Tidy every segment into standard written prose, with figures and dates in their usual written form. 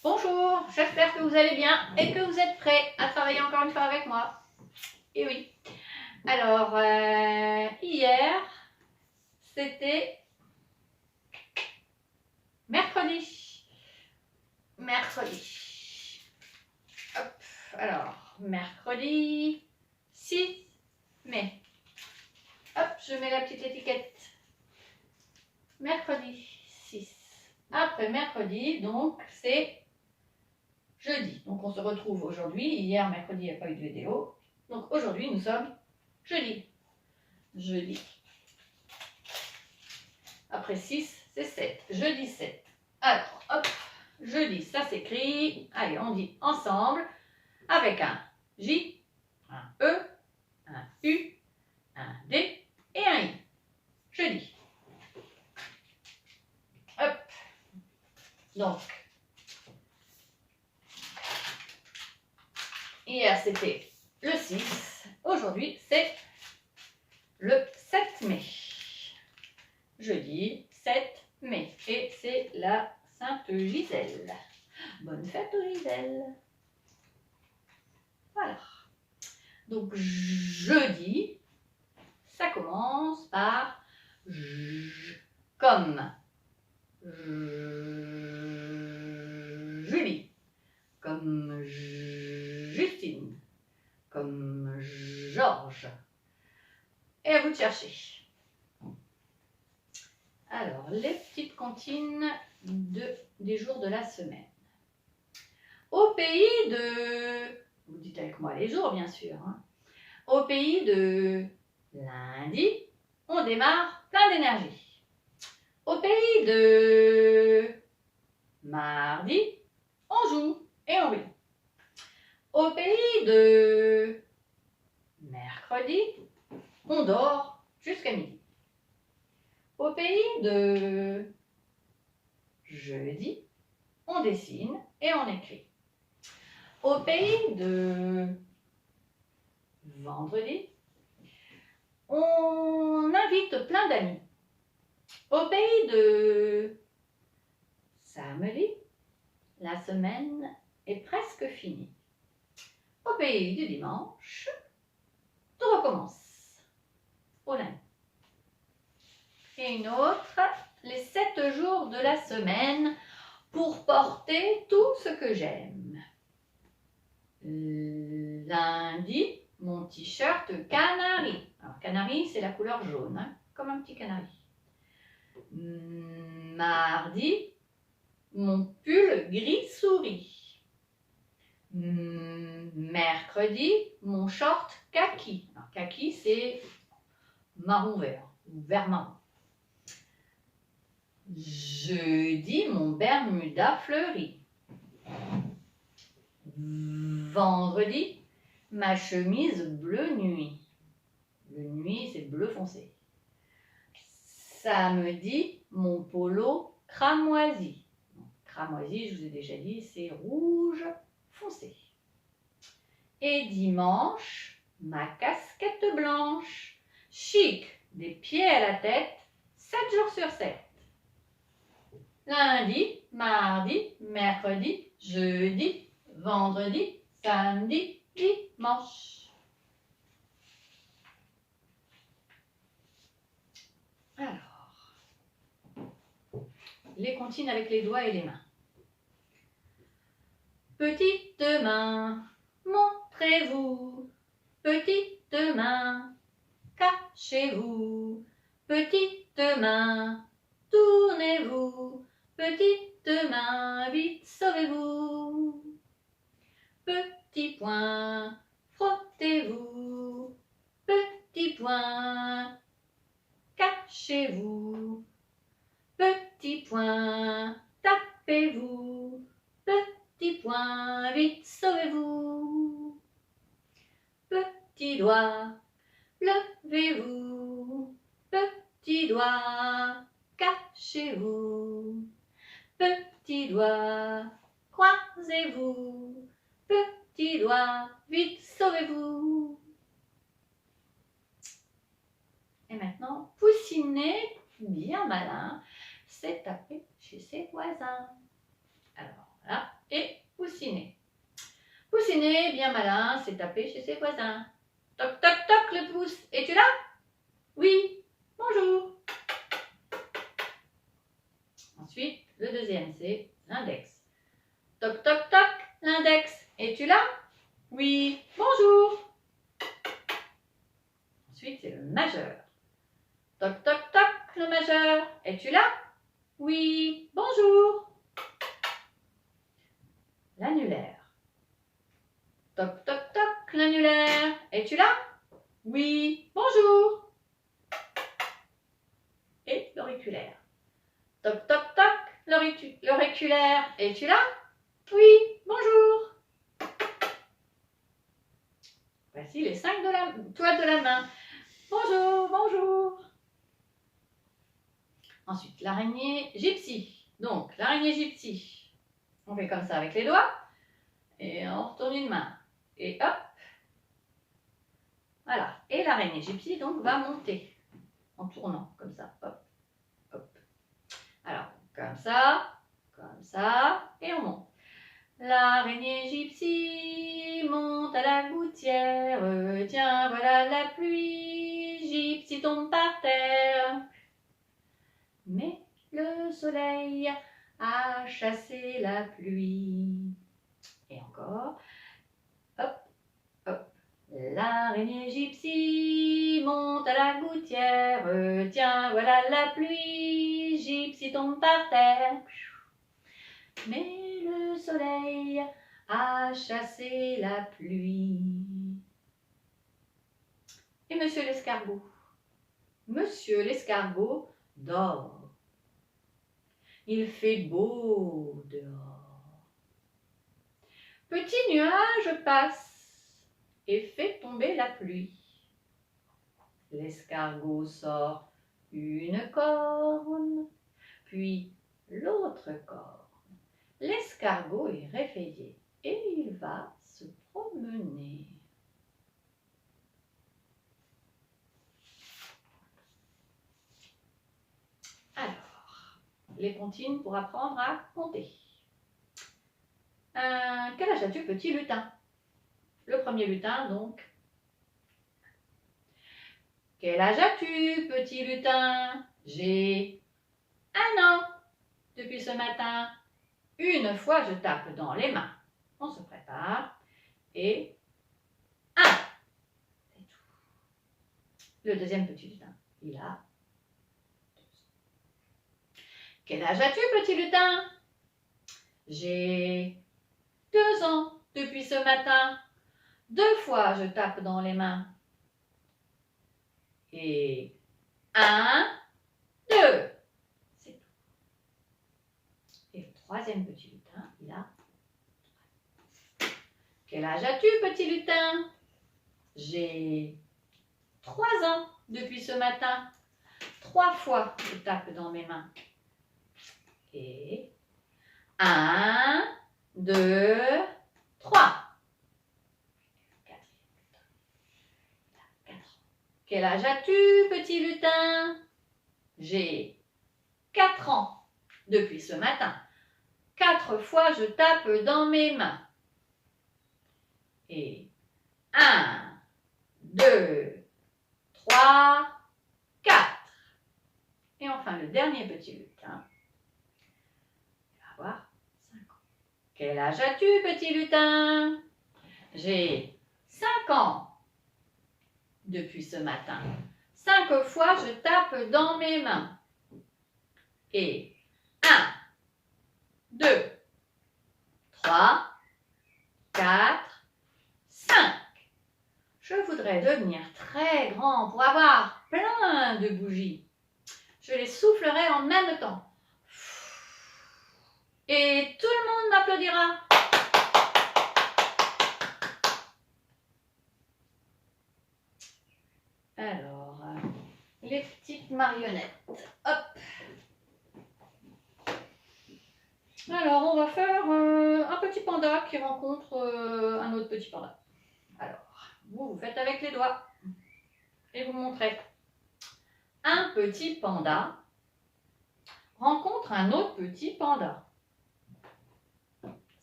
Bonjour, j'espère que vous allez bien et que vous êtes prêts à travailler encore une fois avec moi. Et oui. Alors, hier, c'était mercredi. Hop, alors, mercredi 6 mai. Hop, je mets la petite étiquette. Mercredi 6. Après mercredi, donc, c'est jeudi. Donc, on se retrouve aujourd'hui. Hier, mercredi, il n'y a pas eu de vidéo. Donc, aujourd'hui, nous sommes jeudi. Jeudi. Après 6, c'est 7. Jeudi 7. Alors, hop, jeudi, ça s'écrit. Allez, on dit ensemble avec un J, un E, un U, un D et un I. Jeudi. Hop. Donc, hier, c'était le 6. Aujourd'hui, c'est le 7 mai. Jeudi 7 mai. Et c'est la Sainte Gisèle. Bonne fête aux Gisèle. Voilà. Donc jeudi, ça commence par comme Julie, comme Justine, comme Georges. Et à vous de chercher. Alors, les petites comptines des jours de la semaine. Au pays de... Vous dites avec moi les jours, bien sûr. Hein. Au pays de lundi, on démarre plein d'énergie. Au pays de mardi, on joue et on rit. Au pays de mercredi, on dort jusqu'à midi. Au pays de jeudi, on dessine et on écrit. Au pays de vendredi, on invite plein d'amis. Au pays de samedi, la semaine est presque finie. Au pays du dimanche, tout recommence. Au lundi. Et une autre, les 7 jours de la semaine pour porter tout ce que j'aime. Lundi, mon t-shirt canari. Alors, canari, c'est la couleur jaune, hein, comme un petit canari. Mardi, mon pull gris souris. Mercredi, mon short kaki. Alors, kaki, c'est marron vert ou vert marron. Jeudi, mon bermuda fleuri. Vendredi, ma chemise bleu nuit. Le nuit, c'est bleu foncé. Samedi, mon polo cramoisi. Cramoisi, je vous ai déjà dit, c'est rouge foncé. Et dimanche, ma casquette blanche. Chic, des pieds à la tête, 7 jours sur 7. Lundi, mardi, mercredi, jeudi, vendredi, samedi, dimanche. Alors, les comptines avec les doigts et les mains. Petites mains, montrez-vous. Petites mains, cachez-vous. Petites mains, tournez-vous. Petites mains, vite sauvez-vous. Petit poing, frottez-vous. Petit poing, cachez-vous. Petit poing, tapez-vous. Petit poing, vite sauvez-vous. Petit doigt, levez-vous. Petit doigt, cachez-vous. Petit doigt, croisez-vous. Petit doigt, vite sauvez-vous. Et maintenant, poussiner bien malin, c'est taper chez ses voisins. Alors là, et bien malin, s'est tapé chez ses voisins. Toc, toc, toc, le pouce. Es-tu là? Oui. Bonjour. Ensuite, le deuxième, c'est l'index. Toc, toc, toc, l'index. Es-tu là? Oui. Bonjour. Ensuite, c'est le majeur. Toc, toc, toc, le majeur. Es-tu là? Oui. Bonjour. L'annulaire. Toc, toc, toc, l'annulaire. Es-tu là? Oui. Bonjour. Et l'auriculaire. Toc, toc, toc, l'auriculaire. Es-tu là? Oui. Bonjour. Voici les 5 toiles de la main. Bonjour, bonjour. Ensuite, l'araignée gypsy. Donc, l'araignée gypsy, on fait comme ça avec les doigts. Et on retourne une main. Et hop. Voilà. Et l'araignée gypsy, donc, va monter. En tournant, comme ça. Hop, hop. Alors, comme ça, et on monte. L'araignée gypsy monte à la gouttière. Tiens, voilà la pluie. Gypsy tombe par terre. Mais le soleil a chassé la pluie. Et encore. Hop, hop. L'araignée gypsy monte à la gouttière. Tiens, voilà la pluie. Gypsy tombe par terre. Mais le soleil a chassé la pluie. Et monsieur l'escargot? Monsieur l'escargot dort. Il fait beau dehors. Petit nuage passe et fait tomber la pluie. L'escargot sort une corne, puis l'autre corne. L'escargot est réveillé et il va se promener. Alors, les comptines pour apprendre à compter. Quel âge as-tu, petit lutin? Le premier lutin, donc. Quel âge as-tu, petit lutin? J'ai 1 an. Depuis ce matin, une fois je tape dans les mains. On se prépare. Et 1. C'est tout. Le deuxième petit lutin, il a 2 ans. Quel âge as-tu, petit lutin? J'ai 2 ans. Depuis ce matin, 2 fois je tape dans les mains. Et 1, 2. C'est tout. Et le troisième petit lutin, il a 3. Quel âge as-tu, petit lutin? J'ai 3 ans depuis ce matin. 3 fois je tape dans mes mains. Et 1, 2, 3. Quel âge as-tu, petit lutin? J'ai 4 ans depuis ce matin. 4 fois je tape dans mes mains. Et 1, 2, 3, 4. Et enfin le dernier petit lutin, il va avoir 5 ans. Quel âge as-tu, petit lutin? J'ai 5 ans depuis ce matin. 5 fois je tape dans mes mains. Et 1, 2, 3, 4, 5. Je voudrais devenir très grand pour avoir plein de bougies. Je les soufflerai en même temps. Et tout le monde m'applaudira. Alors, les petites marionnettes. Hop. Alors, on va faire un petit panda qui rencontre un autre petit panda. Alors, vous faites avec les doigts et vous montrez. Un petit panda rencontre un autre petit panda.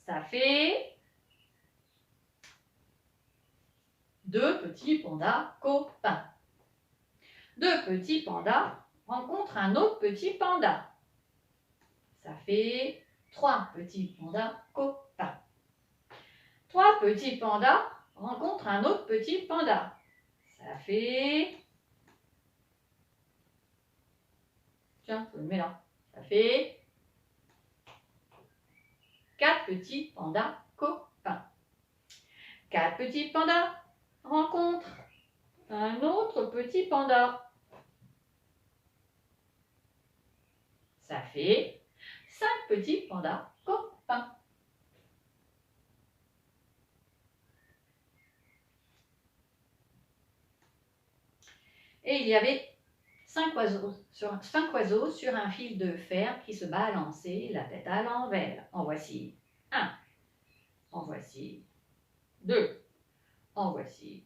Ça fait 2 petits pandas copains. 2 petits pandas rencontrent un autre petit panda. Ça fait 3 petits pandas copains. 3 petits pandas rencontrent un autre petit panda. Ça fait... Tiens, je le mets là. Ça fait 4 petits pandas copains. 4 petits pandas rencontrent un autre petit panda. Ça fait 5 petits pandas copains. Et il y avait 5 oiseaux sur un fil de fer qui se balançaient la tête à l'envers. En voici 1, en voici 2, en voici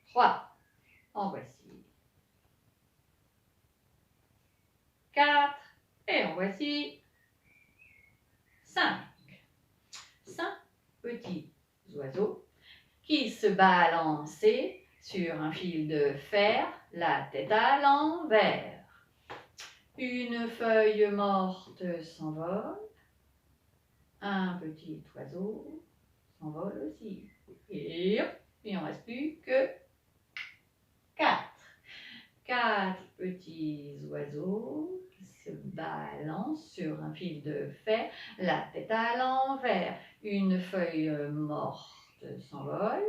3, en voici 4 et en voici 5. 5 petits oiseaux qui se balançaient sur un fil de fer, la tête à l'envers. Une feuille morte s'envole, un petit oiseau s'envole aussi. Et hop, il n'en reste plus que 4. 4 petits oiseaux qui se balancent sur un fil de fer, la tête à l'envers. Une feuille morte s'envole,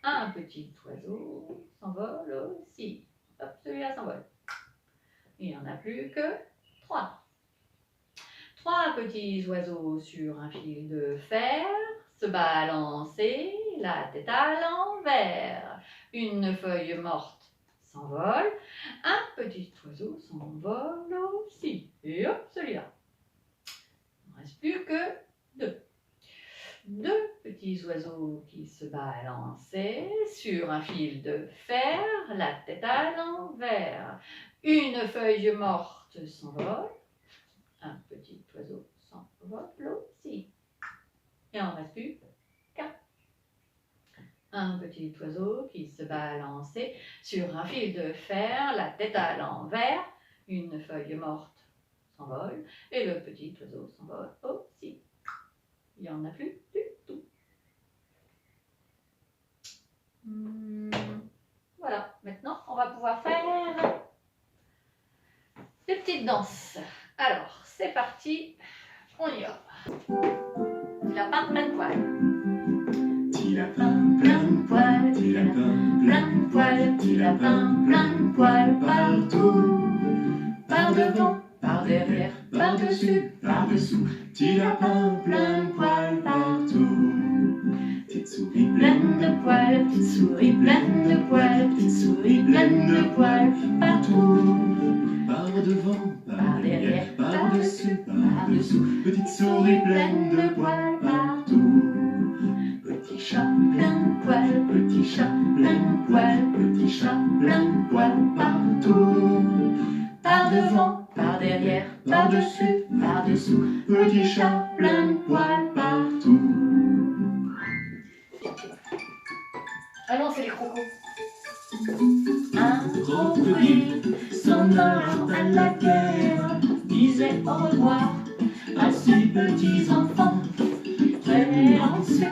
un petit oiseau s'envole aussi. Hop, celui-là s'envole. Il n'y en a plus que 3. 3 petits oiseaux sur un fil de fer, se balancer, la tête à l'envers. Une feuille morte s'envole, un petit oiseau s'envole aussi. Et hop, celui-là. Il ne reste plus que 2. 2 petits oiseaux qui se balançaient sur un fil de fer, la tête à l'envers. Une feuille morte s'envole, un petit oiseau s'envole aussi. Et il n'en reste plus qu'un. Un petit oiseau qui se balançait sur un fil de fer, la tête à l'envers. Une feuille morte s'envole et le petit oiseau s'envole aussi. Il n'y en a plus du tout. Voilà, maintenant on va pouvoir faire des petites danses. Alors, c'est parti, on y va. Petit lapin plein de poils. Petit lapin plein de poils, petit lapin plein de poils, petit lapin plein de poils partout. Par devant, par derrière, par dessus, par dessous. Petit lapin plein de poils partout. Petite souris pleine de poils, petite souris pleine de poils, petite souris pleine de poils partout. Par devant, par derrière, par dessus, par dessous. Petite souris pleine de poils partout. Petit chat plein de poils, petit chat plein de poils, petit chat plein de poils partout. Par devant, par derrière, par dessus, par dessous. Petit chat plein de poils partout. Allons, c'est les crocos. Un crocodile s'en allant à la guerre disait au revoir à ses petits enfants. Traînant ses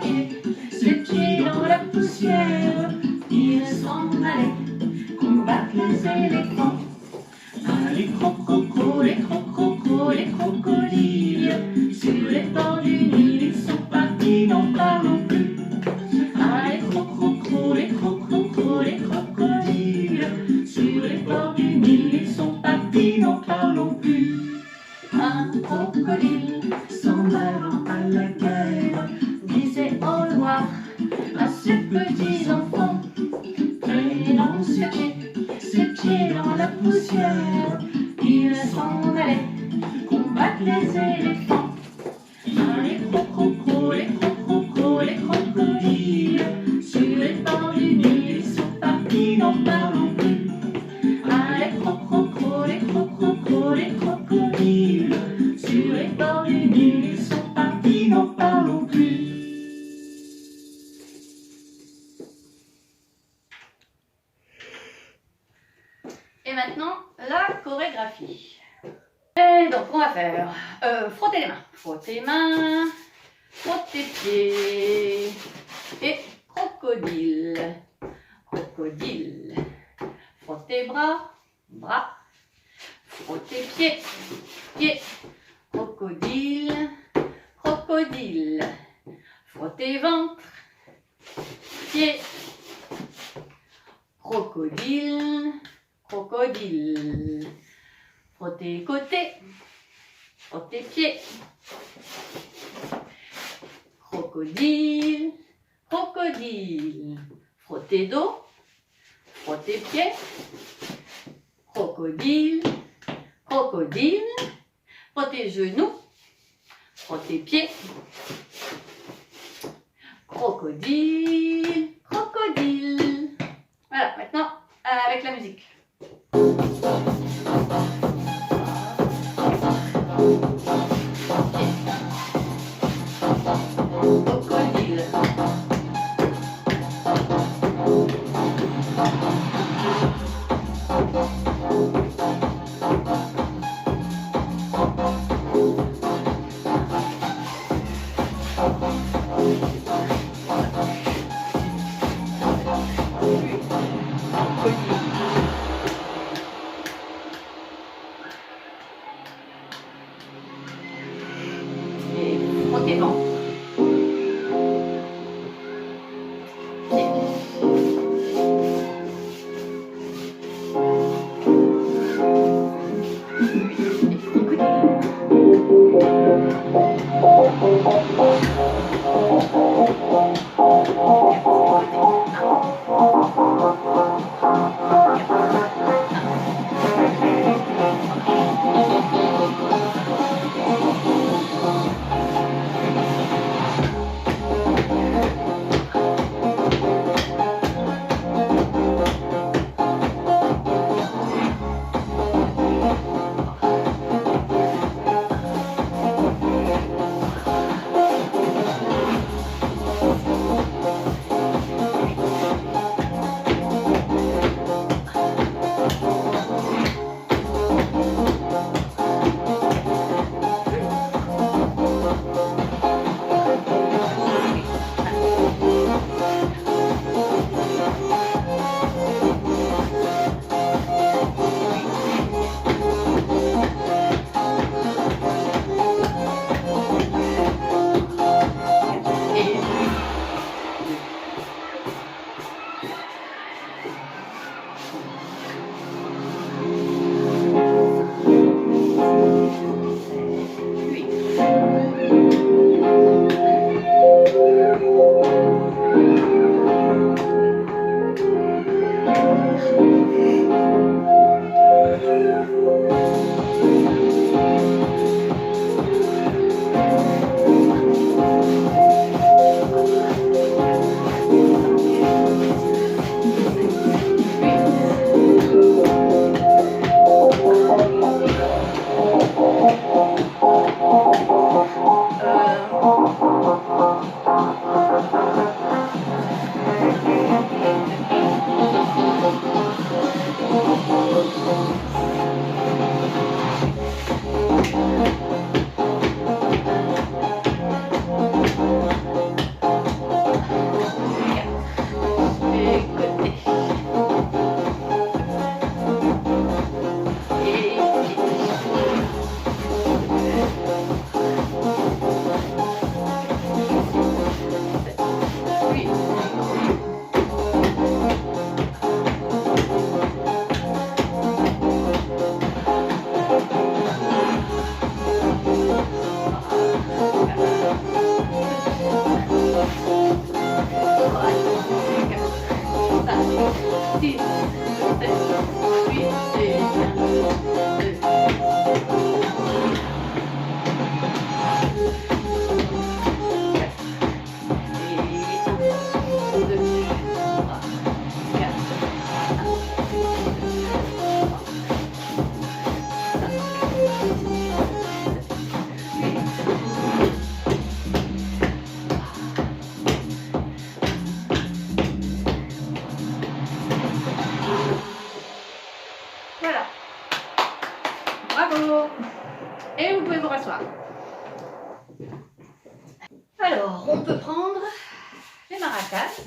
pieds dans la poussière, il s'en allait combattre les éléphants. Ah, les crococos, les crococos, les crocodiles, sur les bords du Nil, ils sont partis, n'en parlons plus. Ah, les crococos, les crococos, les crocodiles, sur les bords du Nil, ils sont partis, n'en parlons plus. Un crocodile s'en allant à la guerre disait au revoir à ses petits enfants. Traînant ses pieds dans la poussière, il s'en allait combattre les éléphants. Ah, les crococos, les crococos, les crocodiles, sur les bords du Nil, ils sont partis, n'en parlons plus. Ah, les crococos, les crococos, les crocodiles, sur les bords du Nil, ils sont partis, n'en parlons plus. chorégraphie. Et donc, on va faire frotter les mains. Frotter les mains, frotter pieds et crocodile. Crocodile. Frotter bras, bras. Frotter pieds, pieds. Crocodile, crocodile. Frotter ventre, pieds. Crocodile, crocodile. Frotter côté, frotter pied. Crocodile, crocodile. Frotter dos, frotter pied. Crocodile, crocodile. Frotter genoux, frotter pied. Crocodile, crocodile. Voilà, maintenant avec la musique. Crocodile. Et frotter ventre. Alors, on peut prendre les maracas.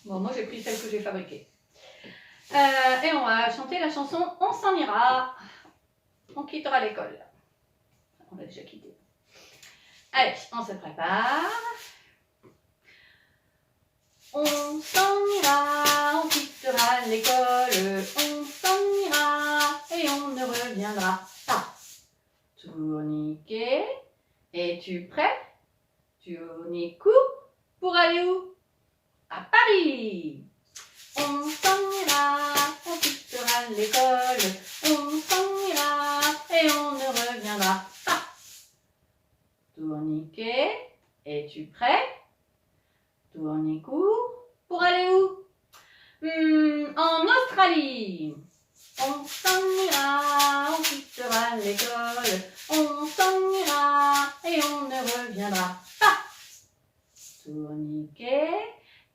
Bon, moi j'ai pris celle que j'ai fabriquée. Et on va chanter la chanson On s'en ira. On quittera l'école. On l'a déjà quitté. Allez, on se prépare. On s'en ira, on quittera l'école. On s'en ira et on ne reviendra pas. Tourniquet, es-tu prêt? Tournicou, pour aller où? À Paris. On s'en ira, on quittera l'école. On s'en ira et on ne reviendra pas. Tourniquet, es-tu prêt? Tournicou, pour aller où? En Australie. On s'en ira, on quittera l'école. On s'en ira et on ne reviendra pas. Tourniquet,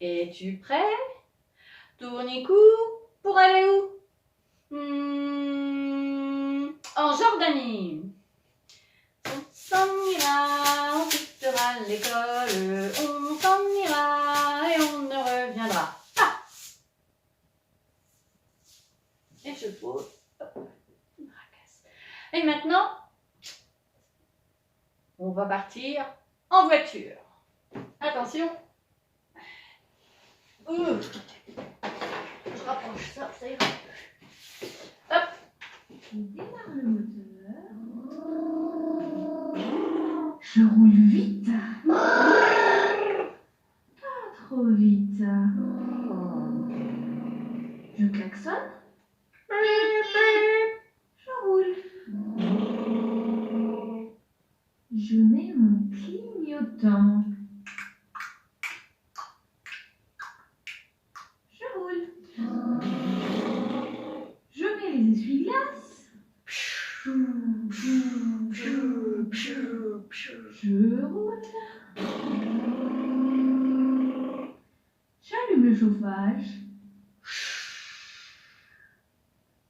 es-tu prêt? Tournicou, pour aller où? En Jordanie. On s'en ira, on quittera l'école. On s'en ira et on ne reviendra pas. Et je pose. Et maintenant, on va partir en voiture. Attention. Je rapproche ça, ça ira. Hop. Je démarre le moteur. Je roule vite. Pas trop vite. Je klaxonne. Je roule. Je mets mon clignotant. Je roule. Je mets les essuie-glaces. Je roule. J'allume le chauffage.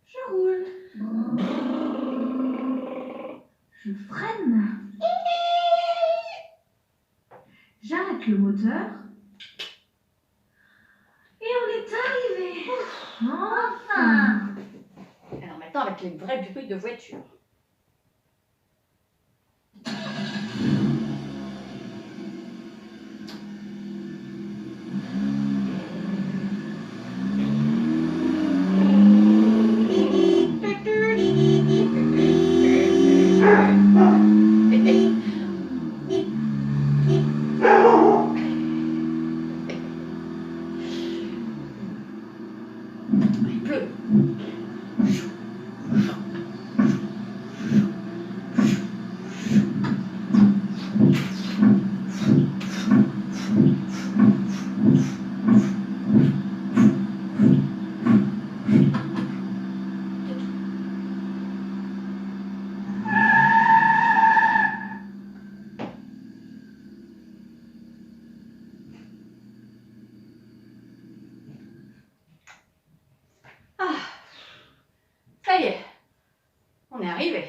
Je roule. Je freine. J'arrête le moteur. Et on est arrivé. Enfin. Alors maintenant avec les vrais bruits de voiture. Il pleut. Ah, ça y est, on est arrivé.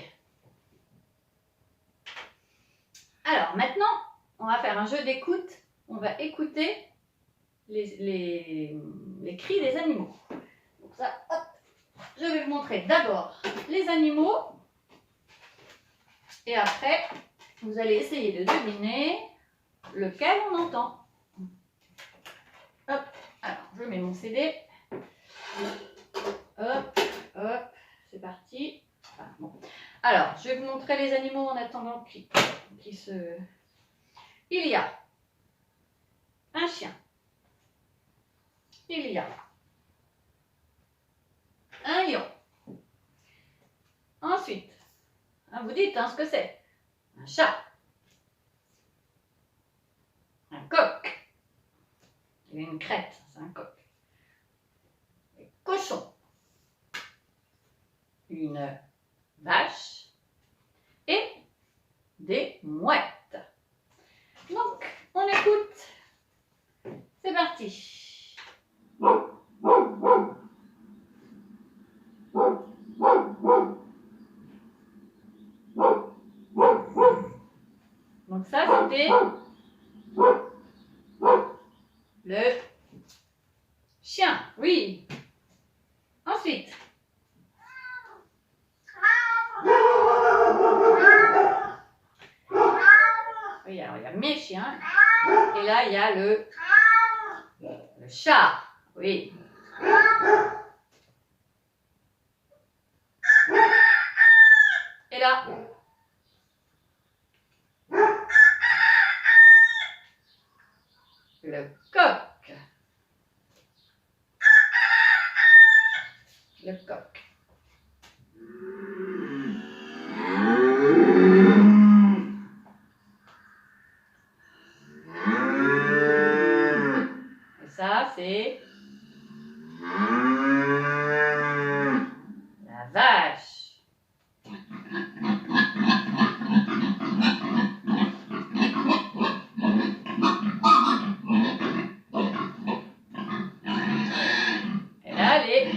Alors maintenant, on va faire un jeu d'écoute. On va écouter les cris des animaux. Donc ça, hop, je vais vous montrer d'abord les animaux. Et après, vous allez essayer de deviner lequel on entend. Hop, alors je mets mon CD. Hop, hop, c'est parti. Voilà, bon. Alors, je vais vous montrer les animaux en attendant qui se... Il y a un chien. Il y a un lion. Ensuite, vous dites ce que c'est. Un chat. Un coq. Il y a une crête, c'est un coq. Un cochon. Une vache et des mouettes. Donc, on écoute. C'est parti. Donc ça, c'était Le chien, oui. Ensuite. Oui, alors il y a mes chiens. Et là, il y a le chat. Oui. Et là. Le coq. Le coq. Et ça, c'est la vache. Et là, les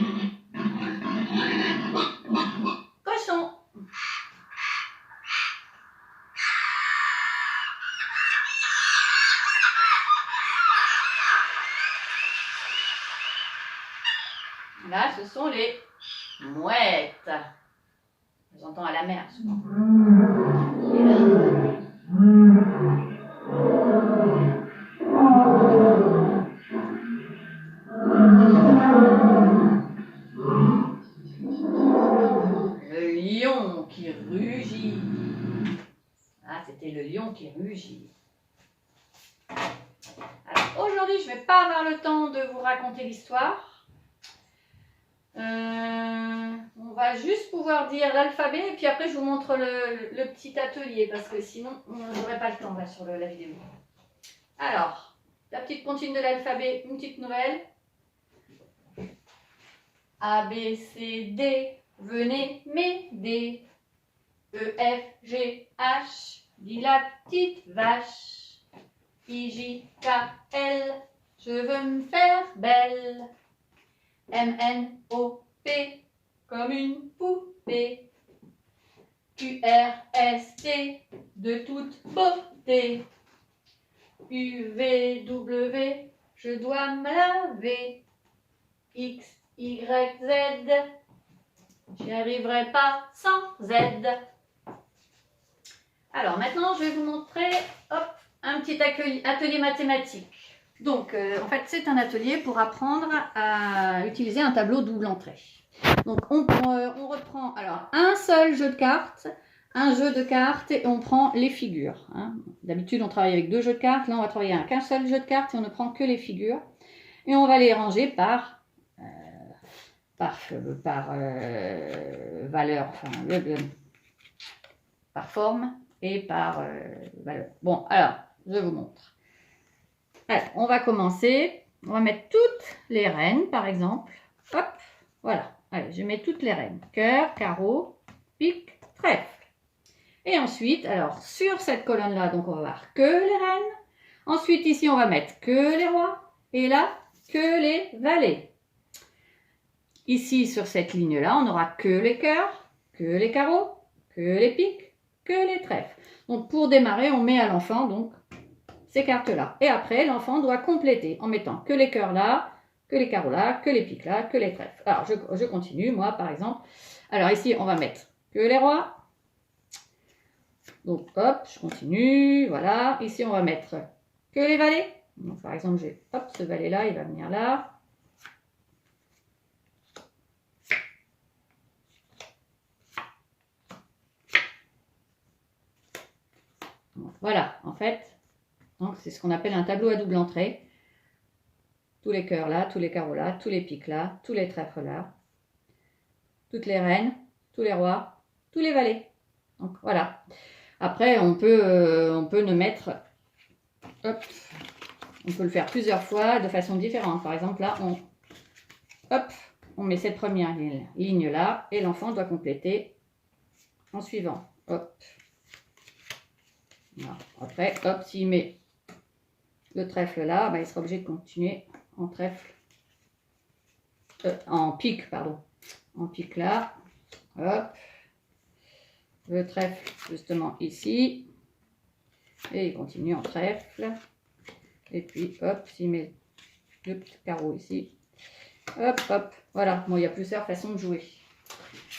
cochons. Là, ce sont les mouettes. On les entend à la mer souvent. Et là, le lion qui rugit. Ah, c'était le lion qui rugit. Alors, aujourd'hui, je ne vais pas avoir le temps de vous raconter l'histoire. On va juste pouvoir dire l'alphabet et puis après je vous montre le petit atelier parce que sinon on n'aurait pas le temps là sur la vidéo. Alors, la petite comptine de l'alphabet, une petite nouvelle. A, B, C, D, venez m'aider. E, F, G, H, dit la petite vache. I, J, K, L, je veux me faire belle. M, N, O, P, comme une poupée. Q, R, S, T, de toute beauté. U, V, W, je dois me laver. X, Y, Z, j'y arriverai pas sans Z. Alors maintenant, je vais vous montrer un petit atelier mathématique. Donc, en fait, c'est un atelier pour apprendre à utiliser un tableau double entrée. Donc, on reprend alors un seul jeu de cartes, et on prend les figures. Hein. D'habitude, on travaille avec 2 jeux de cartes. Là, on va travailler avec un seul jeu de cartes et on ne prend que les figures. Et on va les ranger par valeur, enfin, par forme et par valeur. Bon, alors, je vous montre. Alors, on va commencer. On va mettre toutes les reines, par exemple. Hop, voilà. Allez, je mets toutes les reines. Cœur, carreau, pique, trèfle. Et ensuite, alors, sur cette colonne-là, donc on va voir que les reines. Ensuite, ici, on va mettre que les rois. Et là, que les valets. Ici, sur cette ligne-là, on n'aura que les cœurs, que les carreaux, que les piques, que les trèfles. Donc, pour démarrer, on met à l'enfant, donc, ces cartes-là. Et après, l'enfant doit compléter en mettant que les cœurs là, que les carreaux là, que les piques là, que les trèfles. Alors, je continue, moi, par exemple. Alors, ici, on va mettre que les rois. Donc, hop, je continue, voilà. Ici, on va mettre que les valets. Donc, par exemple, j'ai, hop, ce valet-là, il va venir là. Donc, voilà, en fait, donc c'est ce qu'on appelle un tableau à double entrée. Tous les cœurs là, tous les carreaux là, tous les piques là, tous les trèfles là, toutes les reines, tous les rois, tous les valets. Donc voilà. Après, on peut le mettre, hop, on peut le faire plusieurs fois de façon différente. Par exemple, là, on met cette première ligne là et l'enfant doit compléter en suivant. Hop. Voilà. Après, hop, s'il met le trèfle là, bah, il sera obligé de continuer en trèfle, en pique, pardon. En pique là, hop. Le trèfle justement ici. Et il continue en trèfle. Et puis, hop, j'y mets deux petits carreaux ici. Hop, hop. Voilà. Bon, il y a plusieurs façons de jouer.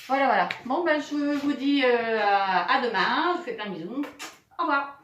Voilà, voilà. Bon, ben, je vous dis à demain. Je vous fais plein de bisous. Au revoir.